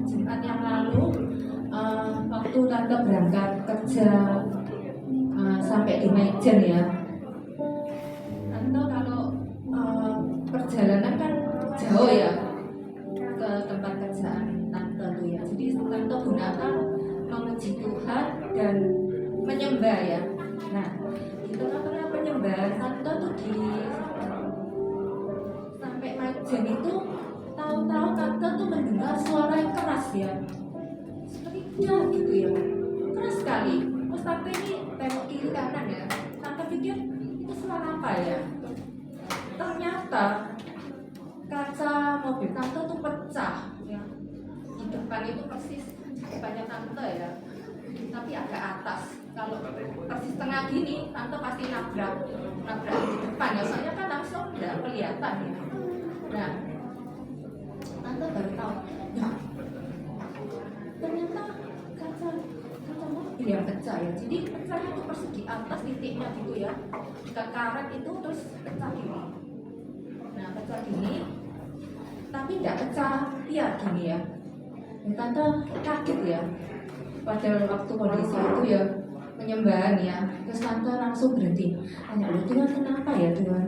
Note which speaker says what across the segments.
Speaker 1: Jumat yang lalu, waktu tante berangkat kerja sampai di Maijen ya, tante kalau perjalanan kan jauh ya ke tempat kerjaan tante tuh ya. Jadi tante gunakan memuji Tuhan dan menyembah ya. Nah, di tengah-tengah penyembahan tante tuh di sampai Maijen itu, tahu-tahu tante tuh mendengar suara yang keras ya, seperti dah gitu ya, keras sekali. Terus tante ini tengok kiri kanan ya, tante pikir itu suara apa ya. Ternyata kaca mobil tante tuh pecah ya. Di depan itu persis depannya tante ya, tapi agak atas. Kalau persis tengah gini, tante pasti nabrak di depan ya, soalnya kan langsung nggak kelihatan ya. Nah, tante baru tahu, nah, ternyata kaca mobil yang pecah ya. Jadi pecahnya itu persis di atas titiknya gitu ya, dekat karet itu, terus pecah gini. Nah, pecah gini, tapi tidak pecah piar gini ya. Dan tante kaget ya pada waktu kondisi itu ya, penyembahan ya. Terus tante langsung berhenti, tanya, loh Tuhan, kenapa ya Tuhan,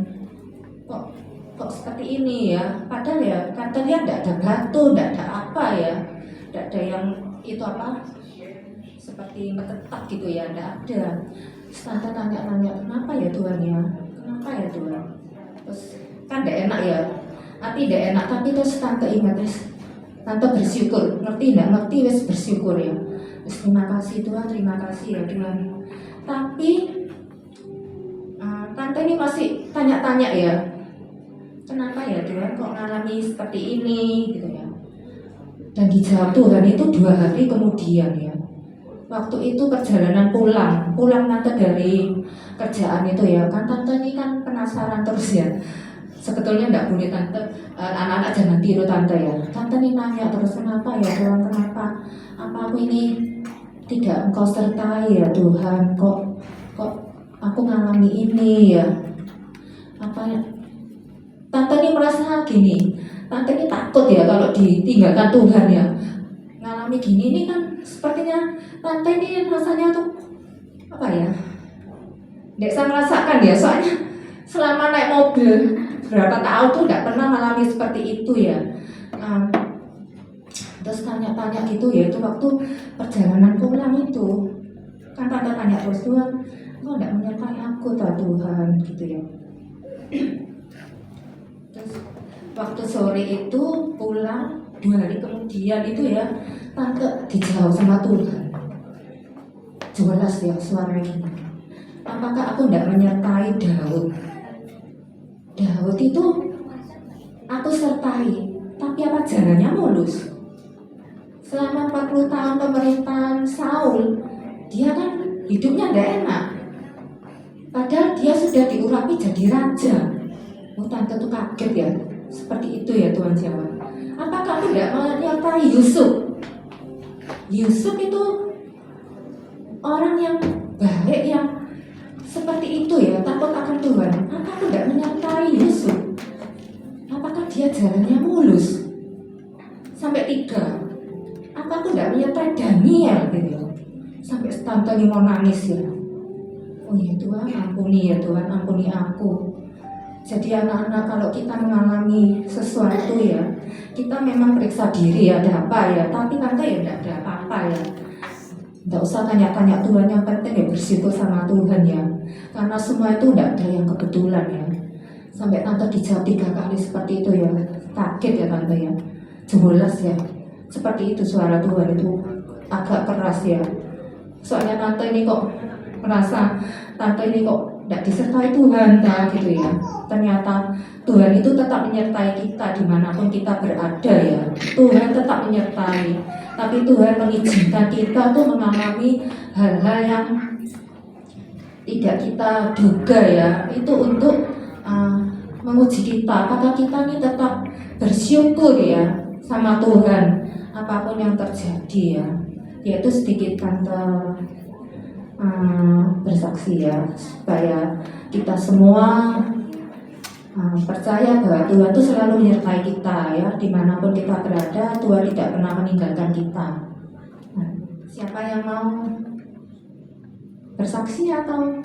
Speaker 1: kok seperti ini ya. Padahal ya tante lihat tidak ada batu, tidak ada apa ya, tidak ada yang itu apa seperti menetap gitu ya, tidak ada. Terus tante tanya, kenapa ya Tuhan ya, kenapa ya Tuhan. Terus kan tidak enak ya, hati tidak enak. Tapi terus tante ingat, terus tante bersyukur, ngerti tidak ngerti, wes bersyukur ya. Terus terima kasih Tuhan, terima kasih ya Tuhan. Tapi tante ini masih tanya-tanya ya, kenapa ya Tuhan kok ngalami seperti ini gitu ya. Dan dijawab Tuhan itu 2 hari kemudian ya. Waktu itu perjalanan pulang tante dari kerjaan itu ya, kan tante ini kan penasaran terus ya. Sebetulnya enggak boleh tante, anak-anak jangan tiru tante ya. Tante ini nanya terus, kenapa ya Tuhan, kenapa, apa aku ini tidak Engkau sertai ya Tuhan, kok aku ngalami ini ya. Apa ya, tante ini merasa gini, tante ini takut ya kalau ditinggalkan Tuhan ya. Ngalami gini ini kan sepertinya tante ini rasanya tuh apa ya, tidak saya merasakan ya, soalnya selama naik mobil berapa tahun tuh tidak pernah mengalami seperti itu ya. Terus tanya-tanya gitu ya, itu waktu perjalanan pulang itu kan tante tanya terus, Tuhan kok tidak menyertai aku tak Tuhan gitu ya. Terus waktu sore itu pulang 2 hari kemudian itu ya, tante dijawab sama Tuhan, jelas ya suaranya, apakah aku tidak menyertai Daud itu aku sertai, tapi apa jalannya mulus. Selama 40 tahun pemerintahan Saul, dia kan hidupnya tidak enak, padahal dia sudah diurapi jadi raja. Tante tuh kaget ya, seperti itu ya Tuhan jawab. Apakah aku tidak menyertai Yusuf? Yusuf itu orang yang baik, yang seperti itu ya, takut akan Tuhan. Apakah aku tidak menyertai Yusuf? Apakah dia jalannya mulus? Sampai 3. Apa aku tidak menyertai Daniel gitu? Sampai tante ini mau nangis ya. Oh ya Tuhan, ampuni ya Tuhan, ampuni aku. Jadi anak-anak, kalau kita mengalami sesuatu ya, kita memang periksa diri ya, ada apa ya. Tapi tante ya tidak ada apa-apa ya. Tidak usah tanya-tanya Tuhan, yang penting ya bersyukur sama Tuhan ya. Karena semua itu tidak ada yang kebetulan ya. Sampai tante dijawab 3 kali seperti itu ya, kaget ya tante ya. Jelas ya, seperti itu suara Tuhan itu agak keras ya. Soalnya tante ini kok merasa, tante ini kok tidak disertai Tuhan gitu ya. Ternyata Tuhan itu tetap menyertai kita dimanapun kita berada ya. Tuhan tetap menyertai, tapi Tuhan mengizinkan kita tuh mengalami hal-hal yang tidak kita duga ya. Itu untuk menguji kita, apakah kita ini tetap bersyukur ya sama Tuhan apapun yang terjadi ya. Yaitu sedikit tante bersaksi ya, supaya kita semua Percaya bahwa Tuhan itu selalu menyertai kita ya, dimanapun kita berada, Tuhan tidak pernah meninggalkan kita. Siapa yang mau bersaksi atau